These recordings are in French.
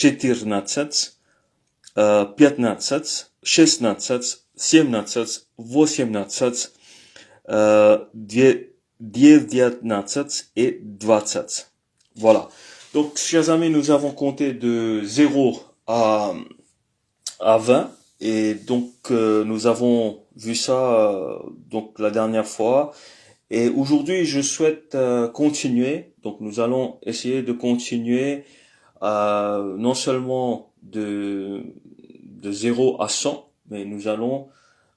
14, 15, 16, 17, 18, 19 et 20. Voilà. Donc, chers amis, nous avons compté de 0 à 20. Et donc, nous avons vu ça donc la dernière fois. Et aujourd'hui, je souhaite continuer. Donc, nous allons essayer de continuer non seulement de 0 à 100, mais nous allons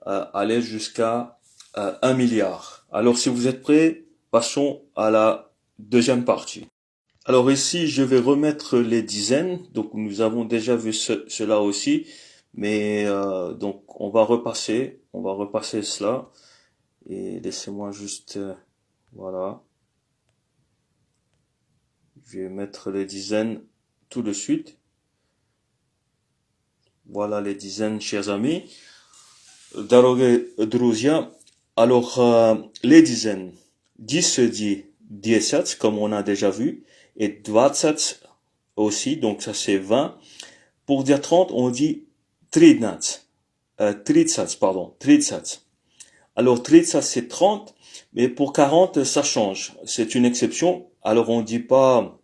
aller jusqu'à 1 milliard. Alors, si vous êtes prêts, passons à la deuxième partie. Alors ici, je vais remettre les dizaines. Donc, nous avons déjà vu cela aussi. Mais donc, on va repasser cela. Et laissez-moi juste... voilà. Je vais mettre les dizaines tout de suite. Voilà les dizaines, chers amis. Дорогие друзья, alors les dizaines. 10 se dit 10, comme on a déjà vu, et 20 aussi, donc ça c'est 20. Pour dire 30, on dit 30, 30, pardon, 30. Alors 30 c'est 30, mais pour 40 ça change, c'est une exception. Alors on dit pas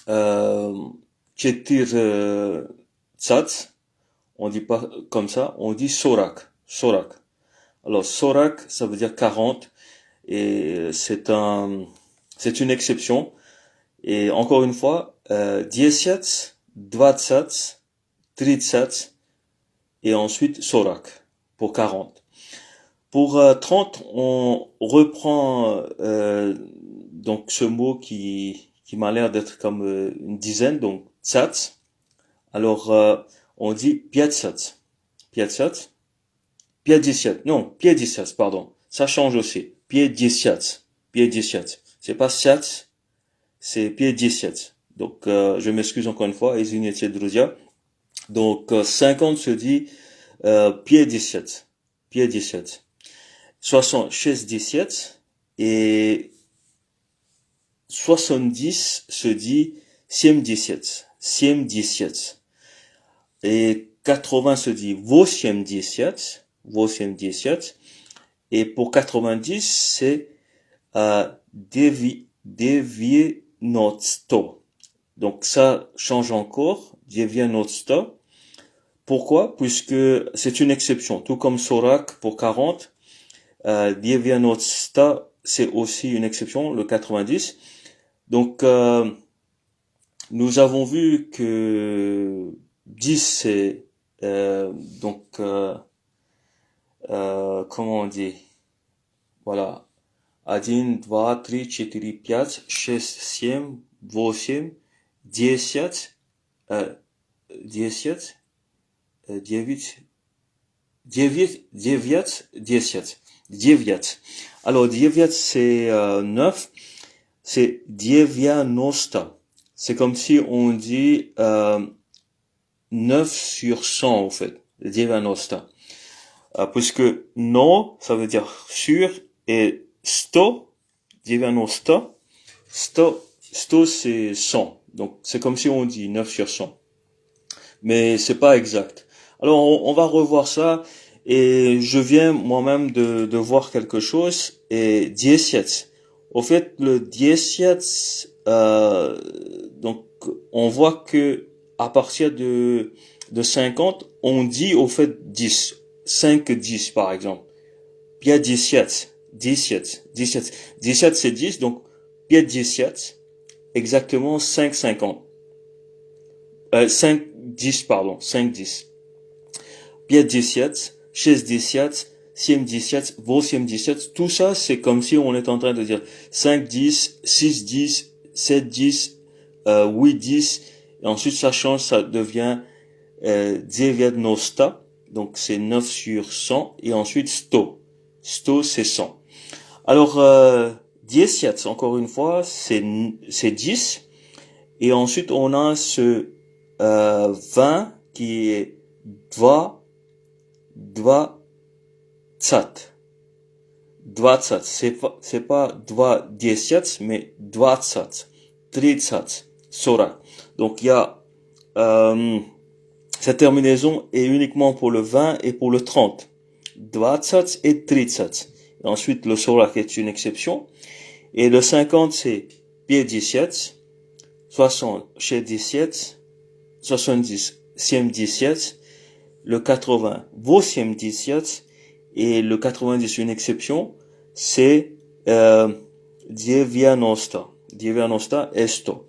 40, on dit pas comme ça, on dit sorak. Alors sorak, ça veut dire 40 et c'est une exception. Et encore une fois, 10, 20, 30 et ensuite sorak pour 40. Pour 30, on reprend donc ce mot qui m'a l'air d'être comme une dizaine, donc tsat. Alors on dit piatsat, piedisat, pardon. Ça change aussi. Piedisat. C'est pas sat, c'est piedisat. Donc je m'excuse encore une fois, извините, друзья. Donc 50 se dit piedisat. 60 et 70 se dit 70. Et 80 se dit 80. Et pour 90, c'est devienotsto. Donc ça change encore, devienotsto. Pourquoi? Puisque c'est une exception. Tout comme sorak pour 40, devienotsta, c'est aussi une exception, le 90. Donc nous avons vu que 10 c'est comment on dit, voilà, 1, 2, 3, 4, 5, 6, 7, 8, 10, 10, 9. Alors 9 c'est 9, c'est 90. C'est comme si on dit 9 sur 100 en fait, 90. Puisque no, ça veut dire sur, et 100, 90, 100 c'est 100. Donc c'est comme si on dit 9 sur 100. Mais c'est pas exact. Alors on va revoir ça, et je viens moi-même de voir quelque chose, et 17. Au fait, le 17, donc on voit que à partir de 50, on dit au fait 10. 5, 10 par exemple. Puis 17 c'est 10, donc puis 17, exactement 5, 50. 5, 10, pardon, 5, 10. Puis 17, 16, 17, 7, 17, 8, 17, tout ça, c'est comme si on est en train de dire 5, 10, 6, 10, 7, 10, 8, 10, et ensuite ça change, ça devient 90. Donc c'est 9 sur 100, et ensuite 100. 100 c'est 100. Alors 17, encore une fois, c'est 10, et ensuite on a ce 20 qui est 20. C'est pas 20, mais 20, 30, 40. Donc il y a cette terminaison est uniquement pour le 20 et pour le 30. 20 et 30. Et ensuite, le sorak est une exception. Et le 50, c'est 50, 60, 17, 70, 17, le 80, 17, et le 90, une exception, c'est 90. 90 esto.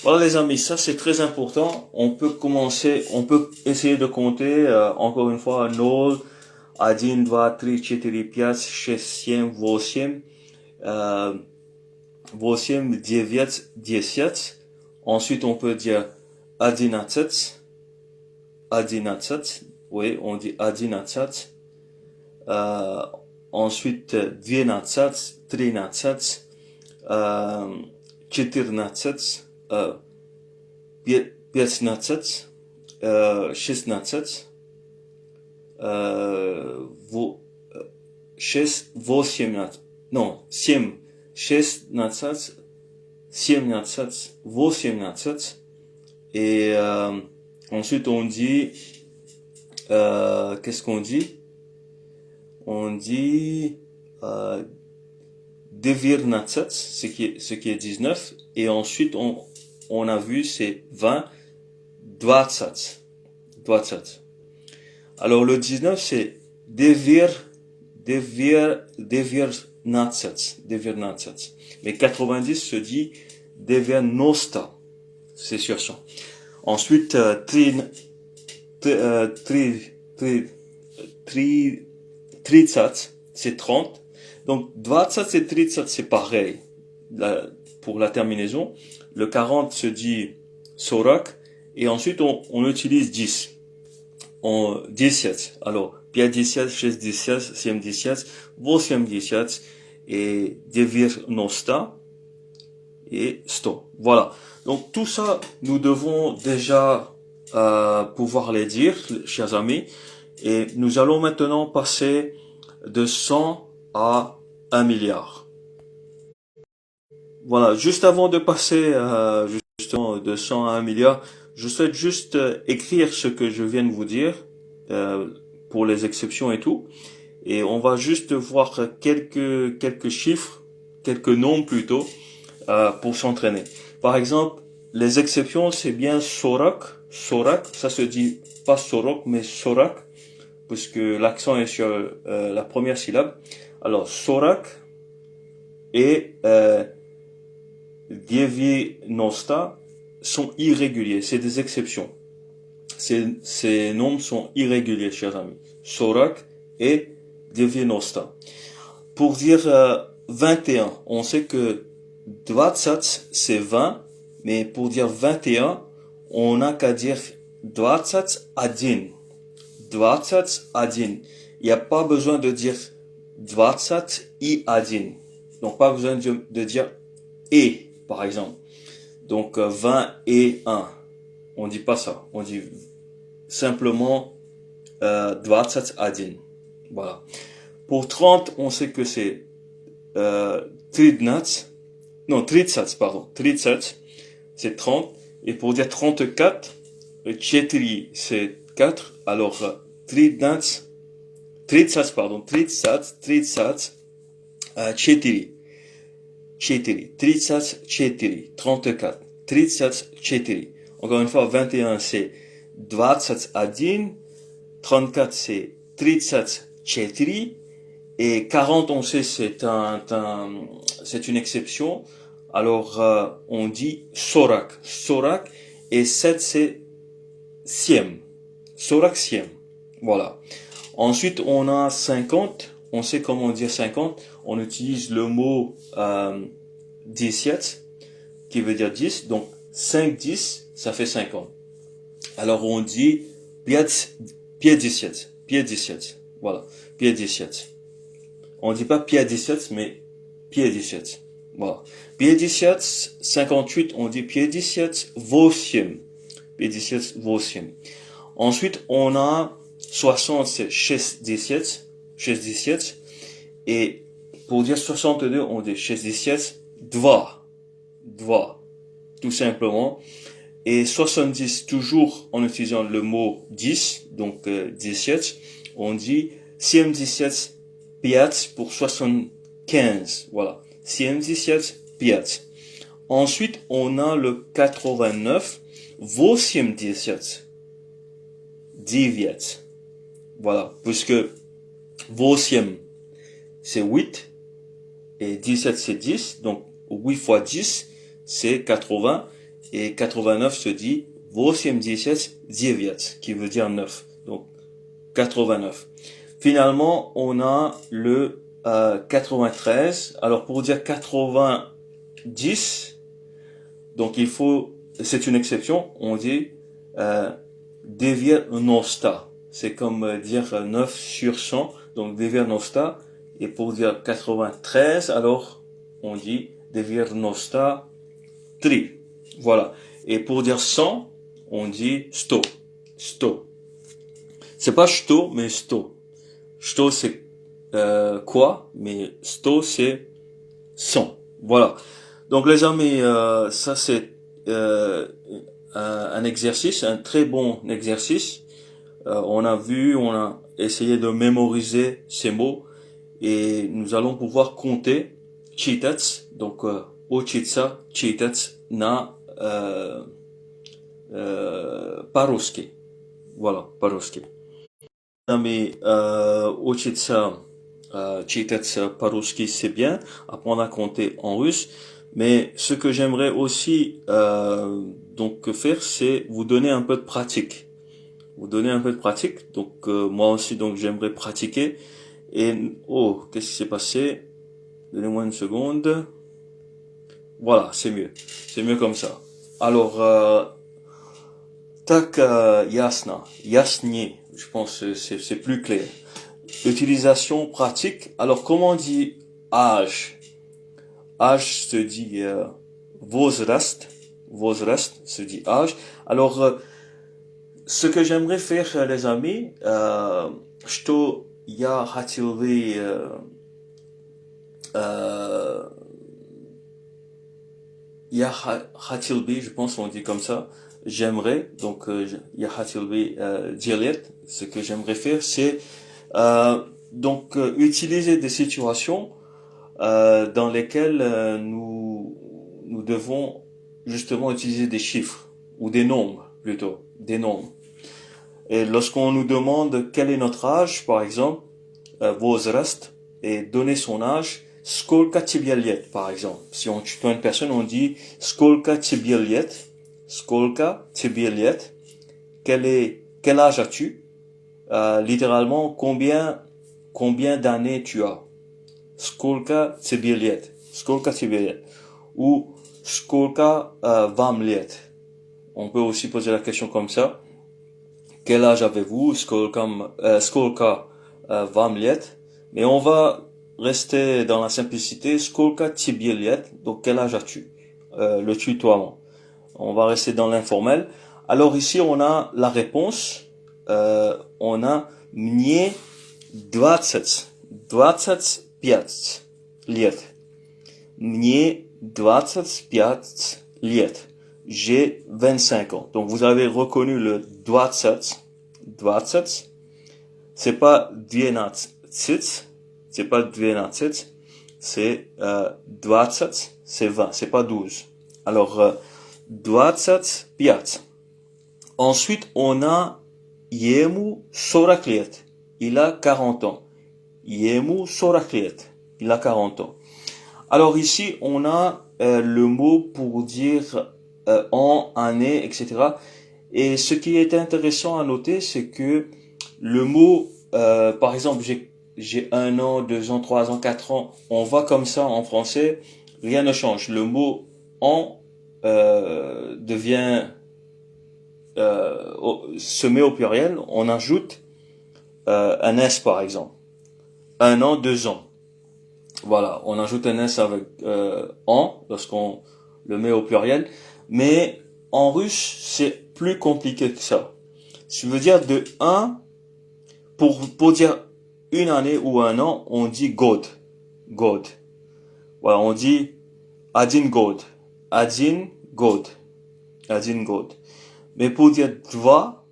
Voilà les amis, ça c'est très important. On peut essayer de compter, encore une fois, 0, 1, 2, 3, 4, 5, 6, 7, 8, 8, 9, 10. Ensuite, on peut dire 11, 11. Oui, on dit 11. Ensuite, 12, 13, 14, 15, 16, 18, non, 7, 16, 17, 18, et ensuite on dit, qu'est-ce qu'on dit? On dit 19, ce qui est 19, et ensuite on a vu c'est 20, 20. Alors le 19 c'est devir 19. Mais 90 se dit devir nosta, c'est sûr ça. Ensuite 30, c'est 30. Donc 20 et 30 c'est pareil pour la terminaison. Le 40 se dit sorak, et ensuite on utilise 10. 17. Alors 50, 60, 70, 80 et devir nosta et 100. Voilà. Donc tout ça, nous devons déjà pouvoir les dire, chers amis. Et nous allons maintenant passer de 100 à 1 milliard. Voilà. Juste avant de passer justement de 100 à 1 milliard, je souhaite juste écrire ce que je viens de vous dire pour les exceptions et tout. Et on va juste voir quelques chiffres, quelques nombres plutôt, pour s'entraîner. Par exemple, les exceptions, c'est bien sorak. Sorak, ça se dit pas sorok, mais sorak, puisque l'accent est sur la première syllabe. Alors, sorak et dievinosta sont irréguliers. C'est des exceptions. Ces nombres sont irréguliers, chers amis. Sorak et dievinosta. Pour dire 21, on sait que 20 c'est 20, mais pour dire 21, on n'a qu'à dire 21. 21. Il n'y a pas besoin de dire 20 i adin. Donc pas besoin de dire et, par exemple. Donc 20 et 1. On dit pas ça. On dit simplement 20 adin. Voilà. Pour 30, on sait que c'est 30, non, 30, pardon. 30, c'est 30. Et pour dire 34, 4, c'est 4. Alors, 30, 30, pardon. 30, 4. 34. 34. Encore une fois, 21, c'est 21. 34, c'est 34. Et 40, on sait, c'est une exception. Alors, on dit sorak. Sorak. Et 7, c'est siem. Sorak siem. Voilà. Ensuite, on a 50. On sait comment dire 50. On utilise le mot 17, qui veut dire 10. Donc, 5, 10, ça fait 50. Alors, on dit pied 17. Pied 17. Voilà. Pied 17. On dit pas pied 17, mais pied 17. Voilà. Pied 17, 58, on dit pied 17, vosiem. Pied 17, vosiem. Ensuite, on a 60, c'est 17. Et pour dire 62, on dit 17, dva. Tout simplement. Et 70 toujours en utilisant le mot 10, donc 17, on dit 77 pour 75. Voilà, 77. Ensuite, on a le 89, 87. Voilà, puisque 80, c'est 8 et 17 c'est 10, donc 8 fois 10 c'est 80 et 89 se dit 89, qui veut dire 9, donc 89. Finalement, on a le 93. Alors pour dire 90, donc il faut, c'est une exception, on dit 90. C'est comme dire 9 sur 100, donc 90. Et pour dire 93, alors on dit 93. Voilà. Et pour dire 100, on dit 100. C'est pas 100, mais 100. 100 c'est quoi, mais 100 c'est 100. Voilà. Donc les amis, ça c'est un exercice, un très bon exercice. On a essayé de mémoriser ces mots et nous allons pouvoir compter читать, donc учиться читать на по-русски. Voilà, по-русски. Mais учиться читать по-русски c'est bien, apprendre à compter en russe. Mais ce que j'aimerais aussi donc faire, c'est vous donner un peu de pratique. Donc moi aussi, donc j'aimerais pratiquer. Et oh, qu'est-ce qui s'est passé? Donnez-moi une seconde. Voilà, c'est mieux comme ça. Alors так ясно, яснее, je pense que c'est plus clair. Utilisation pratique. Alors comment on dit âge? Âge se dit возраст se dit âge. Alors ce que j'aimerais faire, les amis, что я хотел бы je pense on dit comme ça, j'aimerais, donc я хотел бы делать, ce que j'aimerais faire, c'est donc utiliser des situations dans lesquelles nous devons justement utiliser des chiffres ou des nombres plutôt, des nombres. Et lorsqu'on nous demande quel est notre âge, par exemple, возраст, et donner son âge, сколько тебе лет, par exemple. Si on tutoie une personne, on dit сколько тебе лет, quel âge as-tu? Littéralement, combien d'années tu as? Сколько тебе лет, ou сколько вам лет. On peut aussi poser la question comme ça. Quel âge avez-vous? Сколько вам лет? Mais on va rester dans la simplicité. Сколько тебе лет? Donc quel âge as-tu? Le tutoiement. On va rester dans l'informel. Alors ici on a la réponse. On a мне 25 лет. Мне 25 лет. J'ai 25 ans. Donc vous avez reconnu le 20. C'est pas 12, c'est 20, c'est 20, c'est 20, c'est pas 12. Alors 25. Ensuite on a ему 40 лет. Il a 40 ans. Ему 40 лет. Il a 40 ans. Alors ici on a le mot pour dire an, année, etc. Et ce qui est intéressant à noter, c'est que le mot, par exemple, j'ai 1 an, 2 ans, 3 ans, 4 ans, on va comme ça en français, rien ne change. Le mot an devient se met au pluriel, on ajoute un S par exemple. 1 an, 2 ans. Voilà, on ajoute un S avec an lorsqu'on le met au pluriel. Mais en russe, c'est plus compliqué que ça. Je veux dire de 1, pour dire une année ou un an, on dit god. Voilà, on dit один год. один год. Mais pour dire два,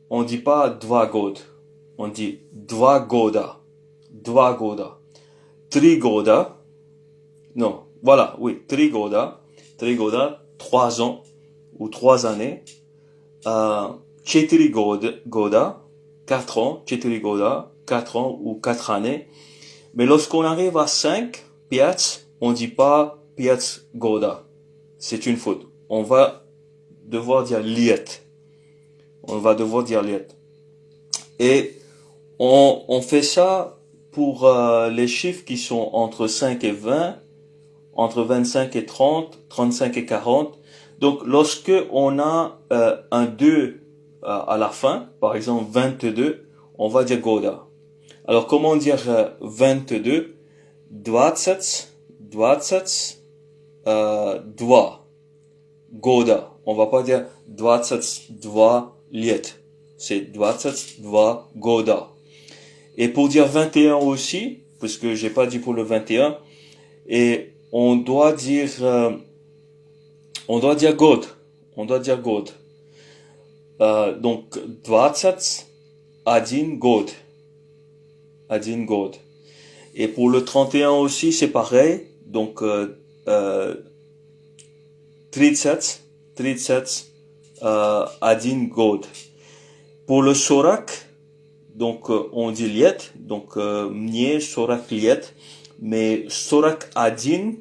on dit pas два год. On dit два года. Два года. Три года. Non, voilà, oui, три года. Три года, 3 ans ou 3 années. Четыре года, 4 ans. Четыре года, 4 ans ou 4 années. Mais lorsqu'on arrive à 5, пять, on dit pas пять года. C'est une faute. On va devoir dire лет. On va devoir dire лет. Et on fait ça pour les chiffres qui sont entre 5 et 20, entre 25 et 30, 35 et 40. Donc, lorsque on a un 2 à la fin, par exemple 22, on va dire года. Alors, comment dire 22? 20, 22 года. On va pas dire 22 лет. C'est 22 года. Et pour dire 21 aussi, parce que j'ai pas dit pour le 21, et on doit dire год. On doit dire год. Donc 21 год. 1 год. Et pour le 31 aussi, c'est pareil. Donc 30 1 год. Pour le 40, donc on dit лет, donc мне 40 лет, mais 41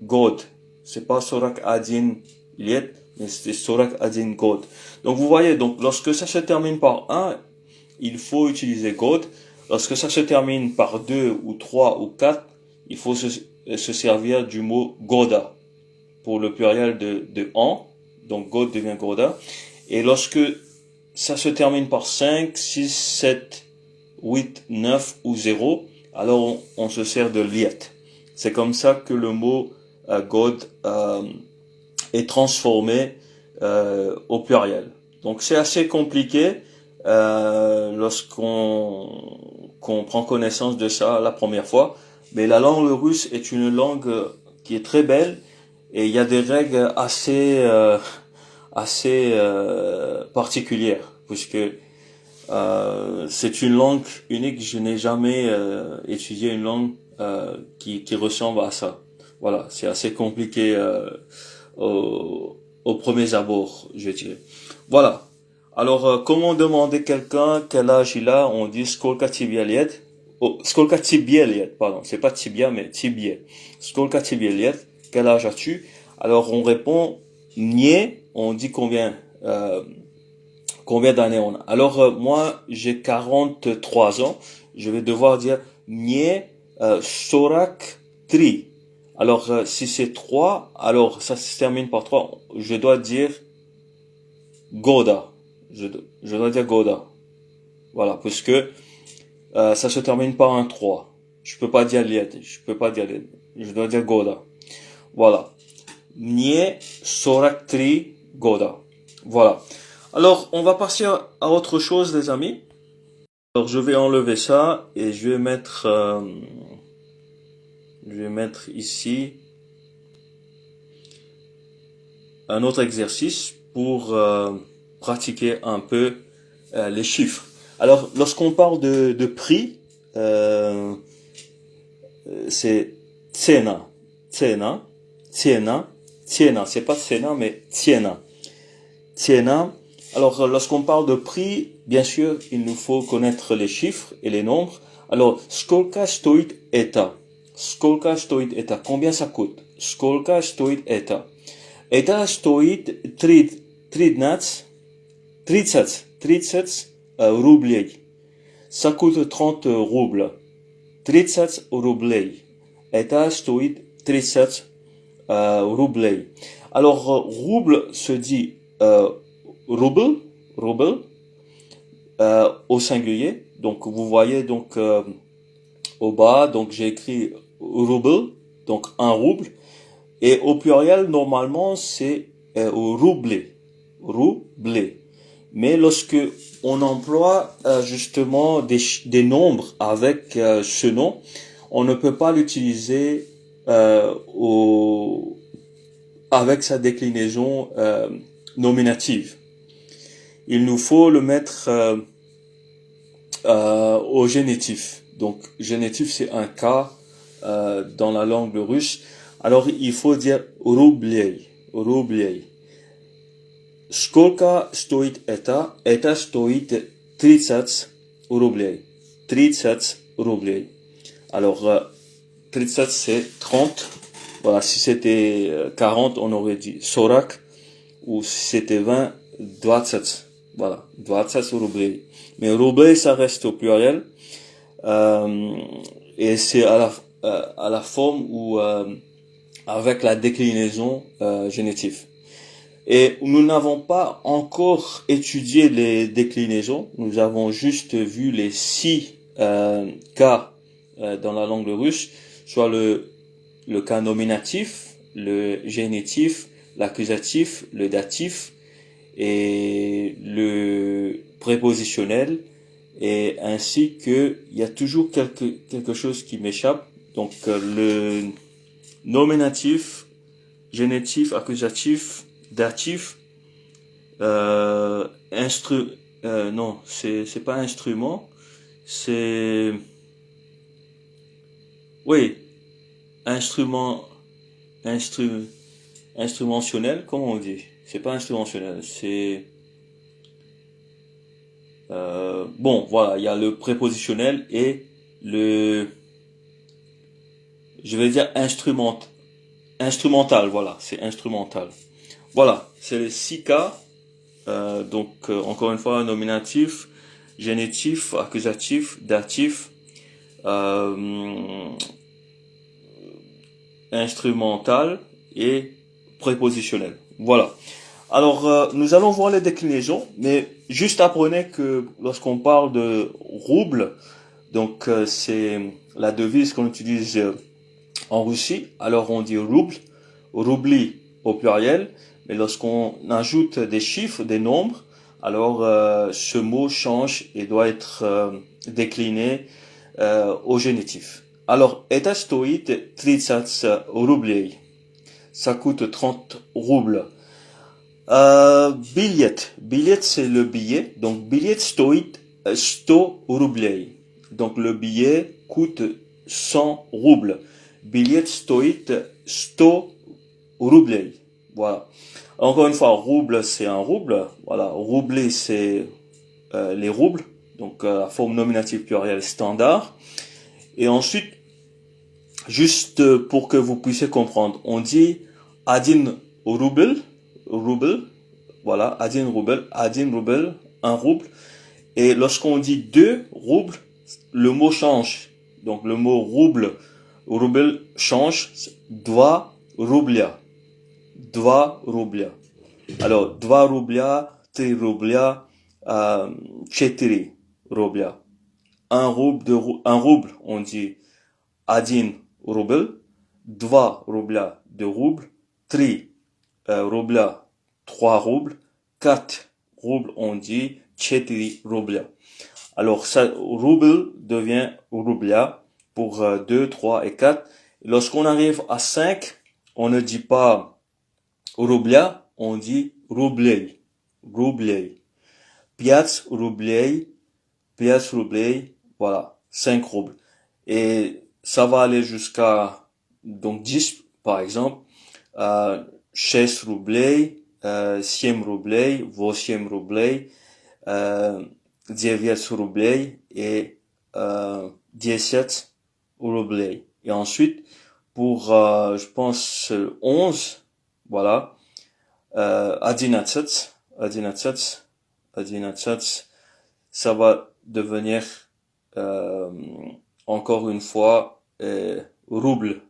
год. C'est pas 41 лет, mais c'est 41 год. Donc vous voyez, donc lorsque ça se termine par 1, il faut utiliser год. Lorsque ça se termine par 2 ou 3 ou 4, il faut se servir du mot года pour le pluriel de an. Donc год devient года. Et lorsque ça se termine par 5, 6, 7, 8, 9 ou 0, alors on se sert de лет. C'est comme ça que le mot год est transformé au pluriel. Donc c'est assez compliqué lorsqu'on prend connaissance de ça la première fois. Mais la langue russe est une langue qui est très belle et il y a des règles assez particulières, puisque c'est une langue unique. Je n'ai jamais étudié une langue qui ressemble à ça. Voilà, c'est assez compliqué au premier abord, je dirais. Voilà. Alors, comment demander quelqu'un quel âge il a? On dit сколько тебе лет. Oh, сколько тебе лет, pardon. C'est pas tibia, mais тебе. Сколько тебе лет? Quel âge as-tu? Alors, on répond мне. On dit combien d'années on a. Alors, moi, j'ai 43 ans. Je vais devoir dire мне 43. Alors, si c'est 3, alors ça se termine par 3. Je dois dire года. Je dois dire года. Voilà, parce que ça se termine par un 3. Je peux pas dire лет. Je dois dire года. Voilà. Мне 43 года. Voilà. Alors, on va passer à autre chose, les amis. Alors, je vais enlever ça et je vais mettre ici un autre exercice pour pratiquer un peu les chiffres. Alors, lorsqu'on parle de prix, c'est цена, цена, цена, цена. C'est pas цена, mais цена. Цена. Alors, lorsqu'on parle de prix, bien sûr, il nous faut connaître les chiffres et les nombres. Alors, сколько стоит это? Сколько стоит это? Combien ça coûte? Сколько стоит это? Это стоит 30 рублей. Ça coûte 30 roubles. 30 рублей. Это стоит 30 рублей. Alors, rouble se dit rouble au singulier. Donc, vous voyez donc au bas, donc j'ai écrit rouble, donc 1 rouble. Et au pluriel, normalement, c'est roublé. Mais lorsque on emploie justement des nombres avec ce nom, on ne peut pas l'utiliser avec sa déclinaison nominative. Il nous faut le mettre au génitif. Donc, génitif, c'est un cas dans la langue russe. Alors, il faut dire рублей, рублей. Сколько стоит это? Это стоит 30 рублей. 30 рублей. Alors, 30 c'est 30. Voilà, si c'était 40, on aurait dit 40. Ou si c'était 20, 20. Voilà, 20 рублей. Mais рублей, ça reste au pluriel. Et c'est à la forme ou avec la déclinaison génitive. Et nous n'avons pas encore étudié les déclinaisons. Nous avons juste vu les 6 cas dans la langue russe, soit le cas nominatif, le génitif, l'accusatif, le datif et le prépositionnel, et ainsi que il y a toujours quelque chose qui m'échappe. Donc le nominatif, génitif, accusatif, datif, non, c'est pas instrument, c'est, oui, instrumentionnel, comment on dit? C'est pas instrumentionnel, c'est, bon, voilà, il y a le prépositionnel et je vais dire instrumental, voilà, c'est instrumental. Voilà, c'est les 6 cas. Donc, encore une fois, nominatif, génitif, accusatif, datif, instrumental et prépositionnel. Voilà. Alors, nous allons voir les déclinaisons, mais juste apprenez que lorsqu'on parle de rouble, donc c'est la devise qu'on utilise en Russie. Alors on dit rouble, roubli au pluriel, mais lorsqu'on ajoute des chiffres, des nombres, alors ce mot change et doit être décliné au génitif. Alors, это стоит 30 рублей. Ça coûte 30 roubles. Billet. Billet, c'est le billet. Donc, billet стоит 100 рублей. Donc, le billet coûte 100 roubles. Billet стоит 100 рублей. Voilà. Encore une fois, rouble, c'est un rouble. Voilà. Roublé, c'est les roubles. Donc, la forme nominative plurielle standard. Et ensuite, juste pour que vous puissiez comprendre, on dit один рубль, voilà, один рубль, un rouble. Et lorsqu'on dit 2 roubles, le mot change. Donc le mot rouble change, 2 рубля, 2 рубля. Alors 2 рубля, 3 рубля, 4 рубля. Un rouble, on dit один рубль, 2 рубля, 2 roubles, 3 рубля, 3 roubles, 4 roubles, on dit 4 рубля. Alors, ça, rouble devient rubля pour 2, 3 et 4. Lorsqu'on arrive à 5, on ne dit pas rubля, on dit рублей, рублей. 5 рублей, 5 рублей, voilà, 5 roubles. Et ça va aller jusqu'à, donc 10, par exemple, 6 рублей, 7 рублей, 8 рублей, 9 рублей et 10 рублей. Et ensuite, pour, je pense, 11, voilà, 11, 11, 11, ça va devenir encore une fois rouble,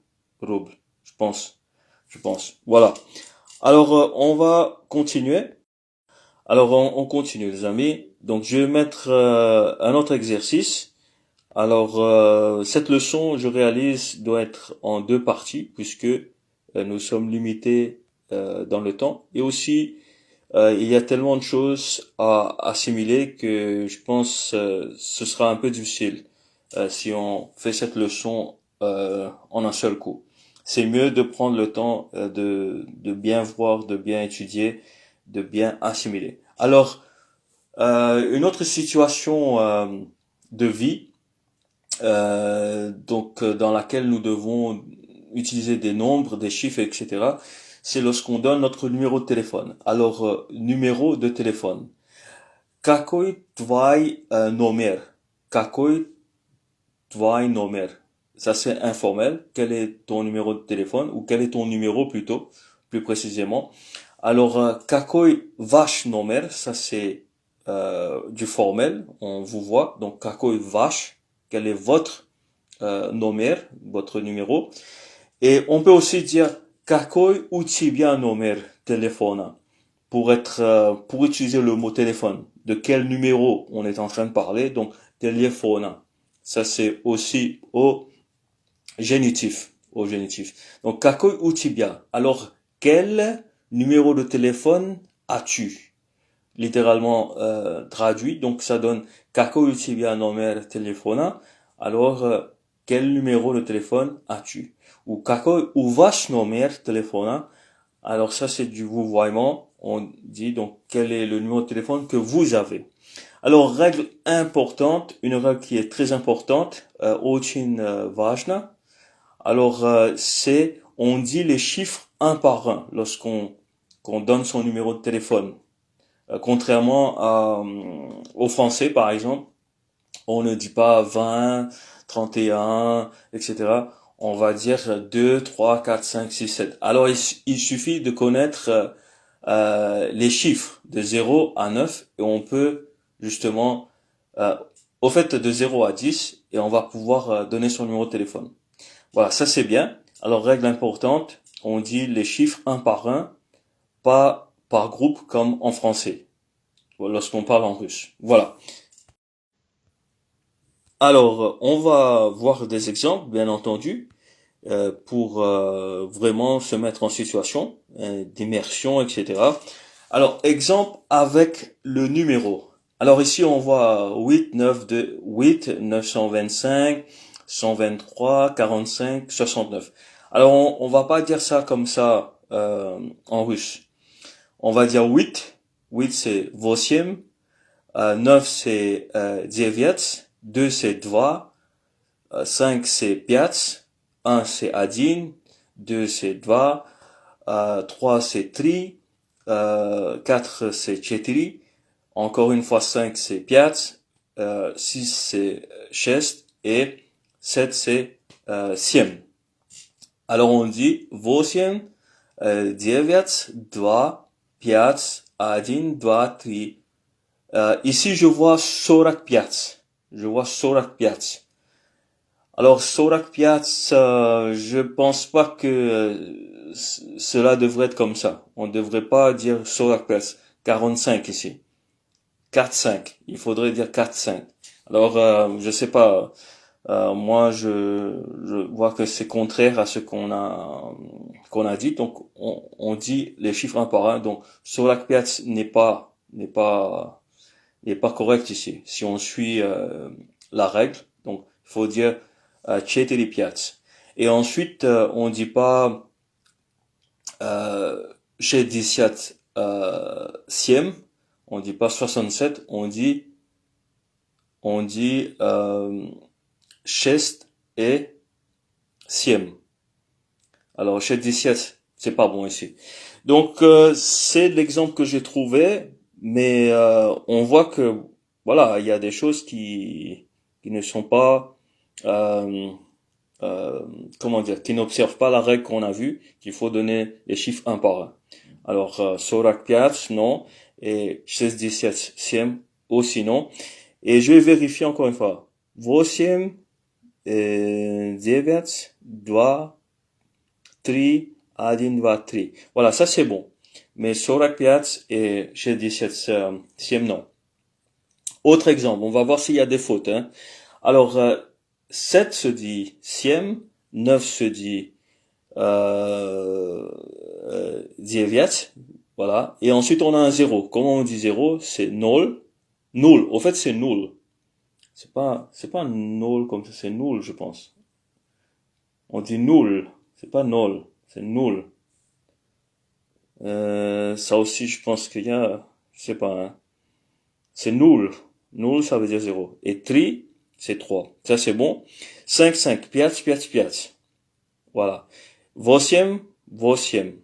je pense. Voilà. Alors on va continuer. Alors on continue les amis. Donc je vais mettre un autre exercice. Alors cette leçon, je réalise, doit être en 2 parties puisque nous sommes limités dans le temps, et aussi il y a tellement de choses à assimiler que je pense ce sera un peu difficile si on fait cette leçon en un seul coup. c'est mieux de prendre le temps de bien voir, de bien étudier, de bien assimiler. Alors, une autre situation de vie, dans laquelle nous devons utiliser des nombres, des chiffres, etc. C'est lorsqu'on donne notre numéro de téléphone. Alors, numéro de téléphone. Какой твой номер? Какой твой номер? Ça c'est informel. Quel est ton numéro de téléphone? Ou quel est ton numéro plutôt, plus précisément. Alors, какой ваш номер? Ça c'est du formel. On vous voit. Donc, какой ваш? Quel est votre номер, votre numéro? Et on peut aussi dire какой у тебя номер телефона? Pour utiliser le mot téléphone. De quel numéro on est en train de parler? Donc, téléphone. Ça, c'est aussi au génitif. Au génitif. Donc, какой у тебя? Alors, quel numéro de téléphone as-tu? Littéralement traduit. Donc, ça donne какой у тебя номер телефона? Alors, quel numéro de téléphone as-tu? Ou какой у вас номер телефона? Alors, ça, c'est du vouvoiement. On dit donc quel est le numéro de téléphone que vous avez. Alors, règle importante, une règle qui est très importante, очень важно. Alors, c'est on dit les chiffres un par un lorsqu'on donne son numéro de téléphone. Contrairement au français, par exemple, on ne dit pas 20, 31, etc. On va dire 2, 3, 4, 5, 6, 7. Alors, il suffit de connaître les chiffres de 0 à 9 et on peut justement, au fait de 0 à 10 et on va pouvoir donner son numéro de téléphone. Voilà, ça c'est bien. Alors, règle importante, on dit les chiffres un par un, pas par groupe comme en français, lorsqu'on parle en russe. Voilà. Alors, on va voir des exemples, bien entendu, pour vraiment se mettre en situation d'immersion, etc. Alors, exemple avec le numéro. Alors ici, on voit 8, 9, 2, 8, 925, 123, 45, 69. Alors, on va pas dire ça comme ça en russe. On va dire 8. 8, c'est восемь. 9, c'est девять. 2, c'est два. 5, c'est пять. 1, c'est один. 2, c'est два. 3, c'est три. 4, c'est четыре. Encore une fois, 5, c'est пять. 6, c'est шесть. Et 7, c'est семь. Alors on dit восемь, девять, два, пять, один, два, три. Ici, je vois 45. Je vois 45. Alors, 45, je pense pas que cela devrait être comme ça. On ne devrait pas dire 45 ici. 4-5. Il faudrait dire 4-5. Alors, je sais pas. Moi, je vois que c'est contraire à ce qu'on a dit. Donc, on dit les chiffres un par un. Donc, 45 n'est pas correct ici. Si on suit la règle, donc il faut dire четыре пять. Et ensuite, on dit pas 67, on dit pas 67, on dit шесть et семь. Alors 67, c'est pas bon ici. Donc c'est l'exemple que j'ai trouvé. Mais on voit que voilà, il y a des choses qui ne sont pas comment dire, qui n'observent pas la règle qu'on a vue, qu'il faut donner les chiffres un par un. Alors 45 non et 67 aussi non. Et je vais vérifier encore une fois. 8, 9, 2, 3, 1, 2, 3. Voilà, ça c'est bon. Mais 45 et 67 non. Autre exemple, on va voir s'il y a des fautes. Hein. Alors, 7 se dit sième, 9 se dit девять, voilà. Et ensuite, on a un 0. Comment on dit 0? C'est nul. Nul. Au fait, c'est nul. C'est pas nul comme ça, c'est nul, je pense. On dit nul. C'est pas nol, c'est nul. Ça aussi, je pense qu'il y a, je sais pas, hein. C'est nul. Nul, ça veut dire zéro. Et tri, c'est 3. Ça, c'est bon. 5, 5. Piat, piat, piat. Voilà. Восемь, восемь.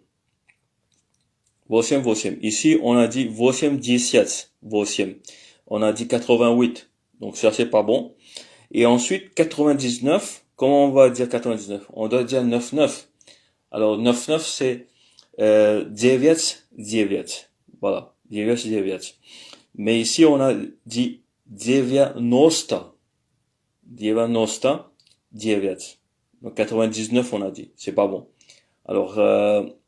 Восемь, восемь. Ici, on a dit восемь, десять. Восемь. On a dit 88. Donc, ça, c'est pas bon. Et ensuite, 99. Comment on va dire 99? On doit dire 99. Alors, 99, c'est, девять, девять. Voilà. Девять, девять. Mais ici, on a dit девяносто. Девяносто, девять. Donc 99, on a dit. C'est pas bon. Alors,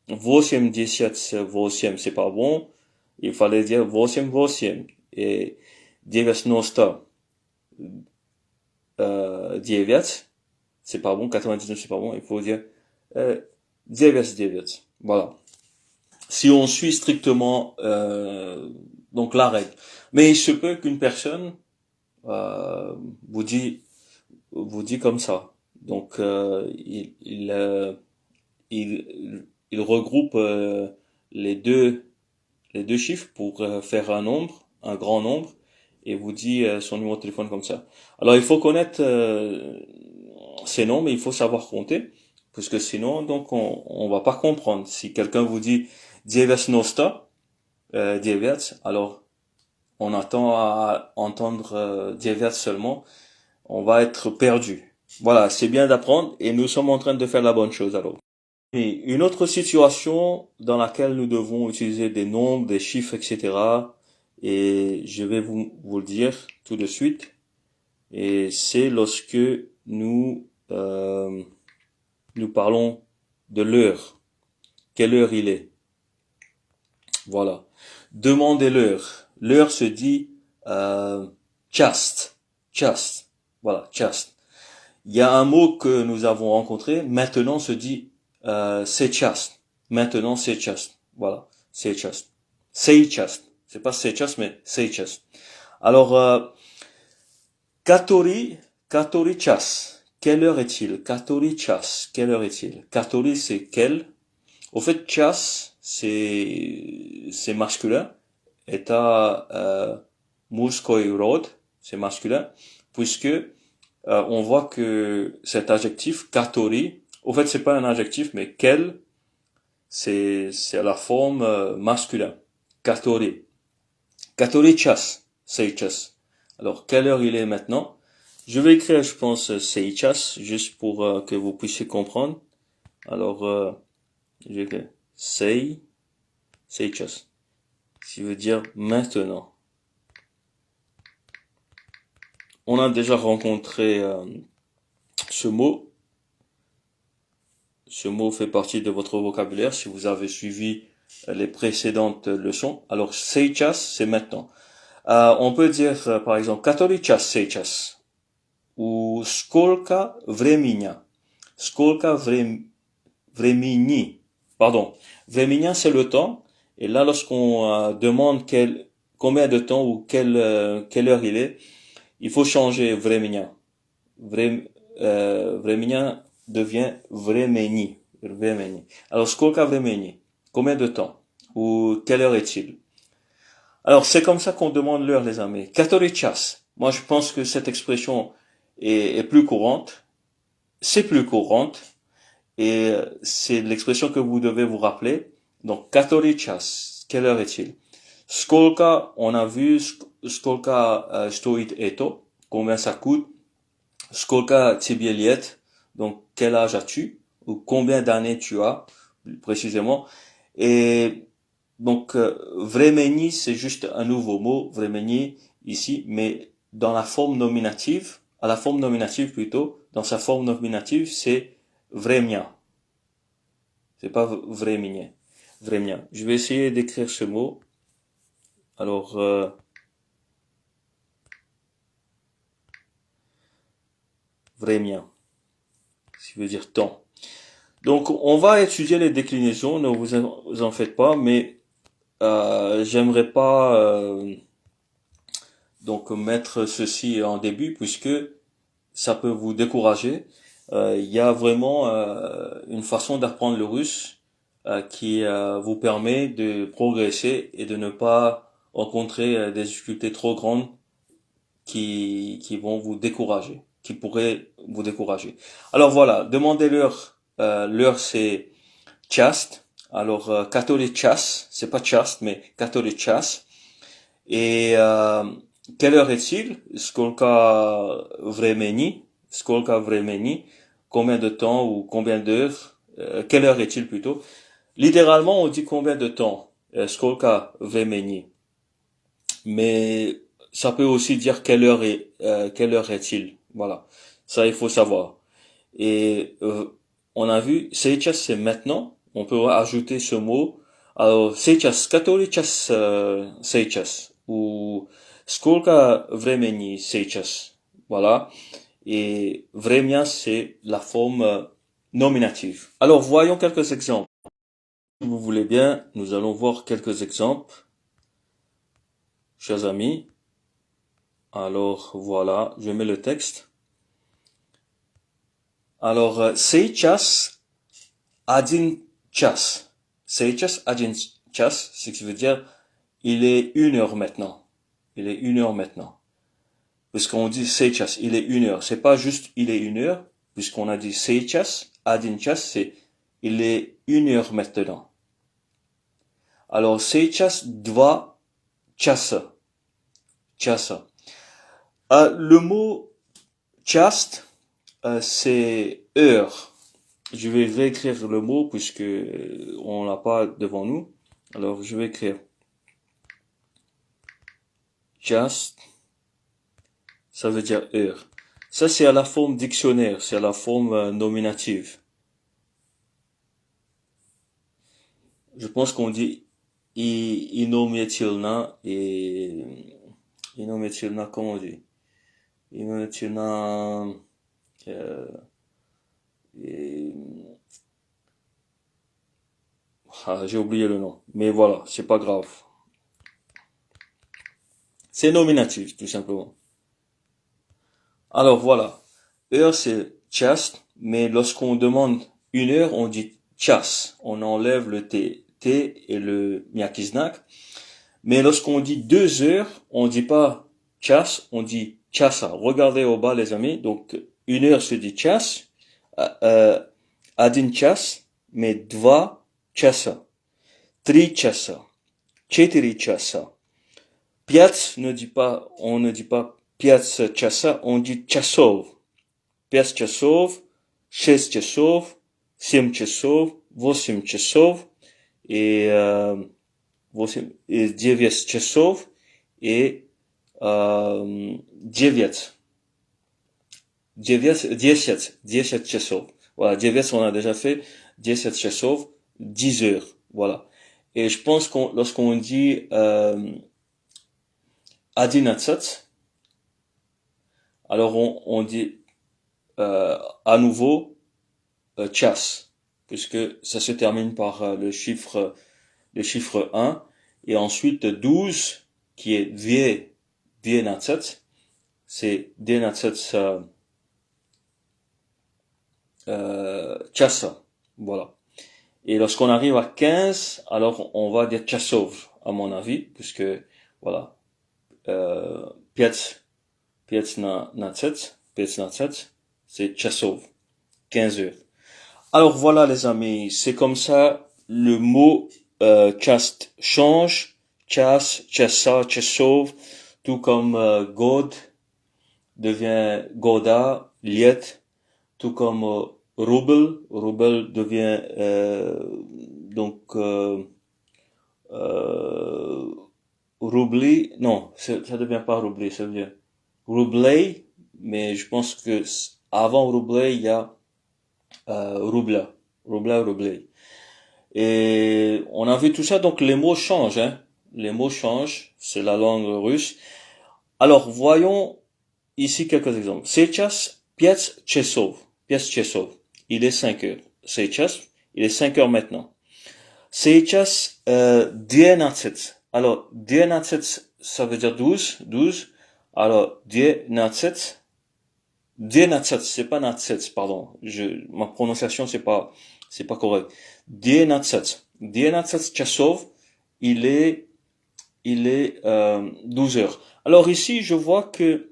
восемьдесят восемь, c'est pas bon. Il fallait dire восемь, восемь. Et девяносто, девять, c'est pas bon. 99, c'est pas bon. Il faut dire девять, девять. Voilà. Si on suit strictement donc la règle. Mais il se peut qu'une personne vous dit comme ça. Donc il regroupe les deux chiffres pour faire un nombre, un grand nombre, et vous dit son numéro de téléphone comme ça. Alors il faut connaître ces noms, mais il faut savoir compter, parce que sinon donc on va pas comprendre. Si quelqu'un vous dit девяносто, девять, alors on attend à entendre девять seulement, on va être perdu. Voilà, c'est bien d'apprendre et nous sommes en train de faire la bonne chose alors. Et une autre situation dans laquelle nous devons utiliser des nombres, des chiffres, etc. Et je vais vous le dire tout de suite. Et c'est lorsque nous parlons de l'heure. Quelle heure il est? Voilà. Demandez l'heure. L'heure se dit just. Just. Voilà, just. Il y a un mot que nous avons rencontré. Maintenant se dit сейчас. Maintenant сейчас. Voilà, сейчас. Сейчас. C'est pas сейчас, mais сейчас. Alors, который час. Quelle heure est-il? Который час. Quelle heure est-il? Который, c'est quelle. Au fait, час, c'est masculin. Это мужской род, c'est masculin, puisque on voit que cet adjectif который, au fait, c'est pas un adjectif, mais quel, c'est la forme masculin. Который. Который час, сейчас. Alors, quelle heure il est maintenant? Je vais écrire, je pense, сейчас, juste pour que vous puissiez comprendre. Alors, je vais écrire сейчас, qui veut dire maintenant. On a déjà rencontré ce mot. Ce mot fait partie de votre vocabulaire si vous avez suivi les précédentes leçons. Alors, сейчас, c'est maintenant. On peut dire, par exemple, который час сейчас. Ou сколько времени. Сколько времени. Pardon. Времени, c'est le temps. Et là, lorsqu'on demande combien de temps ou quelle heure il est, il faut changer времени. Времени devient времени. Alors, сколько времени? Combien de temps? Ou quelle heure est-il? Alors, c'est comme ça qu'on demande l'heure, les amis. Который час. Moi, je pense que cette expression est plus courante. C'est plus courante. Et c'est l'expression que vous devez vous rappeler. Donc, который час. Quelle heure est-il? Сколько, on a vu, сколько стоит это. Combien ça coûte? Сколько тебе лет? Donc, quel âge as-tu? Ou combien d'années tu as, plus précisément. Et donc, времени, c'est juste un nouveau mot, времени, ici, mais dans la forme nominative, à la forme nominative plutôt, dans sa forme nominative, c'est время. C'est pas времени. Времени. Je vais essayer d'écrire ce mot. Alors, времени, ce qui veut dire temps. Donc, on va étudier les déclinaisons, ne vous en faites pas, mais j'aimerais pas donc mettre ceci en début puisque ça peut vous décourager. Il y a vraiment une façon d'apprendre le russe qui vous permet de progresser et de ne pas rencontrer des difficultés trop grandes qui vont vous décourager, qui pourraient vous décourager. Alors voilà, demandez-leur. L'heure c'est chast. Alors catholic chas, c'est pas chast mais catholic chas. Et quelle heure est-il? Skolka vremeni. Combien de temps ou combien d'heures? Quelle heure est-il plutôt? Littéralement, on dit combien de temps? Skolka vremeni. Mais ça peut aussi dire quelle heure est-il. Voilà. Ça, il faut savoir. Et on a vu, сейчас c'est maintenant. On peut ajouter ce mot. Alors, сейчас, который час сейчас? Ou сколько времени сейчас? Voilà. Et время, c'est la forme nominative. Alors, voyons quelques exemples. Si vous voulez bien, nous allons voir quelques exemples, chers amis. Alors, voilà, je mets le texte. Alors, сейчас один час. Сейчас один час, ce qui veut dire il est 1 heure maintenant. Il est 1 heure maintenant. Puisqu'on dit сейчас, il est 1 heure. C'est pas juste il est 1 heure, puisqu'on a dit сейчас один час, c'est il est 1 heure maintenant. Alors, сейчас два часа. Часа. Le mot chast, c'est heure. Je vais réécrire le mot puisque on l'a pas devant nous. Alors, je vais écrire chast. Ça veut dire heure. Ça, c'est à la forme dictionnaire, c'est à la forme nominative. Je pense qu'on dit inomietilna et inomietilna, comment on dit? Inomietilna et j'ai oublié le nom. Mais voilà, c'est pas grave. C'est nominatif, tout simplement. Alors voilà. Heure, c'est chast, mais lorsqu'on demande 1 heure, on dit chas. On enlève le t et le miakiznak. Mais lorsqu'on dit 2 heures, on dit pas chas, on dit chasa. Regardez au bas, les amis. Donc, 1 heure se dit chas, один час, mais два часа, 3 часа, 4 часа. Пять on ne dit pas пять часа, on dit часов. 5 часов, 6 часов, 7 часов, 8 часов et 9 часов et 9. 10 часов. Voilà, 9 on a déjà fait, 10 часов, 10 heures. Voilà. Et je pense lorsqu'on dit 11, alors on dit à nouveau chas, puisque ça se termine par le chiffre 1, et ensuite 12 qui est 12, c'est 12 chasa, voilà. Et lorsqu'on arrive à 15, alors on va dire chasov, à mon avis, puisque voilà, 15 c'est chasov, 15 heures. Alors voilà les amis, c'est comme ça le mot chast change, chas, chassa, chasov, tout comme god devient goda, liet, tout comme rouble devient roubli, non, ça devient pas roubli, ça devient roublé, mais je pense que avant roublé il y a roublé. Et on a vu tout ça, donc les mots changent, hein. Les mots changent, c'est la langue russe. Alors voyons ici quelques exemples. Сейчас 5 часов. 5 часов. Il est 5 heures. Сейчас, il est 5 heures maintenant. Сейчас 12. Alors 12, ça veut dire 12. Alors 12. 12, c'est pas 12, pardon. Ma prononciation, c'est pas correct. 12. 12 часов, il est 12 heures. Alors ici, je vois que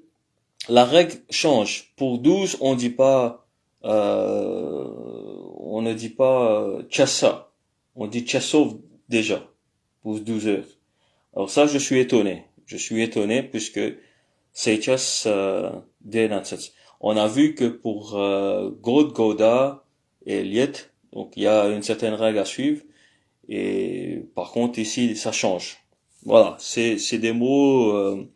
la règle change. Pour 12, on ne dit pas chassa. On dit chasov déjà, pour 12 heures. Alors ça, je suis étonné. Je suis étonné puisque сейчас 12. On a vu que pour God, Goda et Liet, donc il y a une certaine règle à suivre. Et par contre, ici, ça change. Voilà, c'est des mots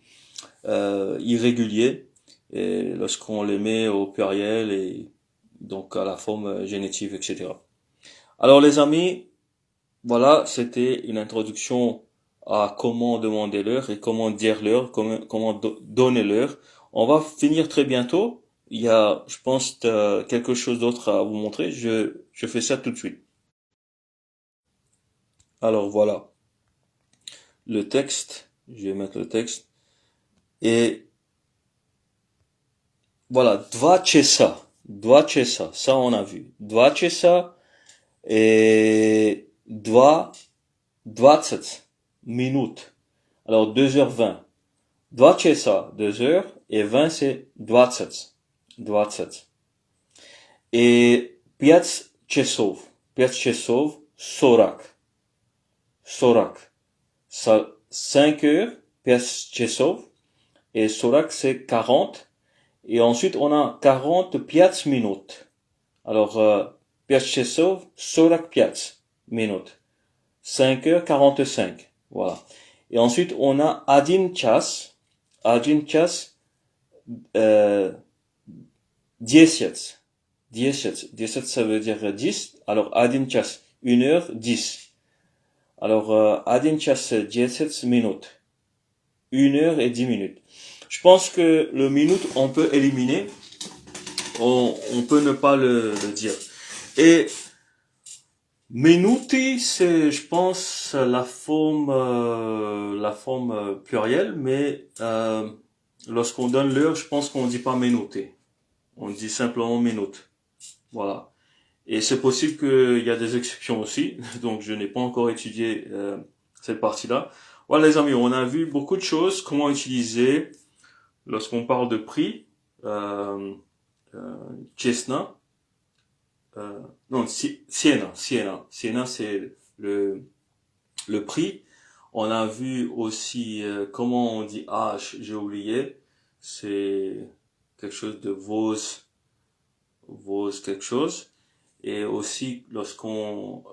irréguliers et lorsqu'on les met au pluriel et donc à la forme génétive, etc. Alors les amis, voilà, c'était une introduction à comment demander l'heure et comment dire l'heure, comment donner l'heure. On va finir très bientôt. Il y a, je pense, quelque chose d'autre à vous montrer. Je fais ça tout de suite. Alors voilà, le texte. Je vais mettre le texte. Et voilà, dva chesa. Dva chesa. Ça, on a vu. Dva chesa et dva, 20 minutes. Alors 2h20. 2 часа, 2 heures, et 20 c'est 20. 20. Et 5 часов. 5 часов, 40. 40. Ça, 5 heures, 5 часов, et 40 c'est 40. Et ensuite on a 45 minutes. Alors, 5 часов, 45 minutes. 5 heures 45. Voilà. Et ensuite, on a один час. Один час, 10. 10. 10, ça veut dire 10. Alors, один час, 1 heure 10. Alors, один час 10 minutes. 1 heure et 10 minutes. Je pense que le minute, on peut éliminer. On peut ne pas le dire. Et minuti, c'est, je pense, la forme plurielle, mais lorsqu'on donne l'heure, je pense qu'on dit pas minuti. On dit simplement minute. Voilà. Et c'est possible qu'il y a des exceptions aussi, donc je n'ai pas encore étudié cette partie-là. Voilà les amis, on a vu beaucoup de choses, comment utiliser lorsqu'on parle de prix, Cessna, non, Siena, c'est le prix. On a vu aussi comment on dit H, j'ai oublié, c'est quelque chose de Vos quelque chose. Et aussi lorsqu'on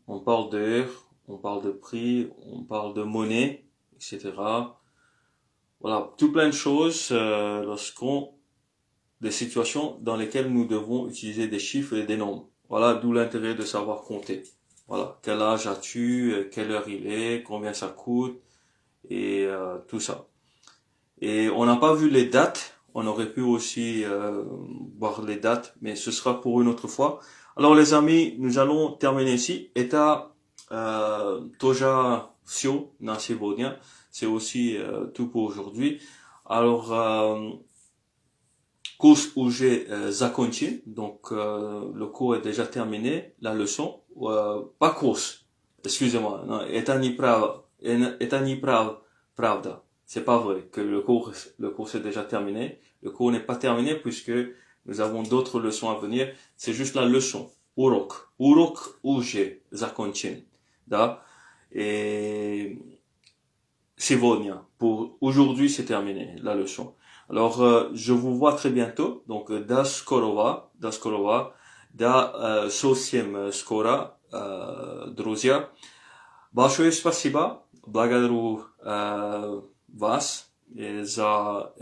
on parle d'heure, on parle de prix, on parle de monnaie, etc. Voilà, tout plein de choses lorsqu'on des situations dans lesquelles nous devons utiliser des chiffres et des nombres. Voilà, d'où l'intérêt de savoir compter. Voilà, quel âge as-tu, quelle heure il est, combien ça coûte, et tout ça. Et on n'a pas vu les dates, on aurait pu aussi voir les dates, mais ce sera pour une autre fois. Alors les amis, nous allons terminer ici. Eta Toja Sio na сегодня. C'est aussi tout pour aujourd'hui. Alors, cours уже закончен, donc le cours est déjà terminé, la leçon, pas course, excusez-moi, non, это не правда, c'est pas vrai que le cours est déjà terminé, le cours n'est pas terminé puisque nous avons d'autres leçons à venir, c'est juste la leçon, урок уже закончен, да, et сегодня, pour aujourd'hui c'est terminé, la leçon. Alors, je vous vois très bientôt. Donc, до скорого, до совсем скоро, друзья. Большое спасибо. Благодарю вас за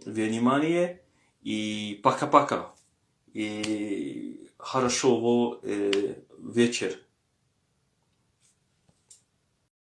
внимание. И пока-пока. И хорошего вечера.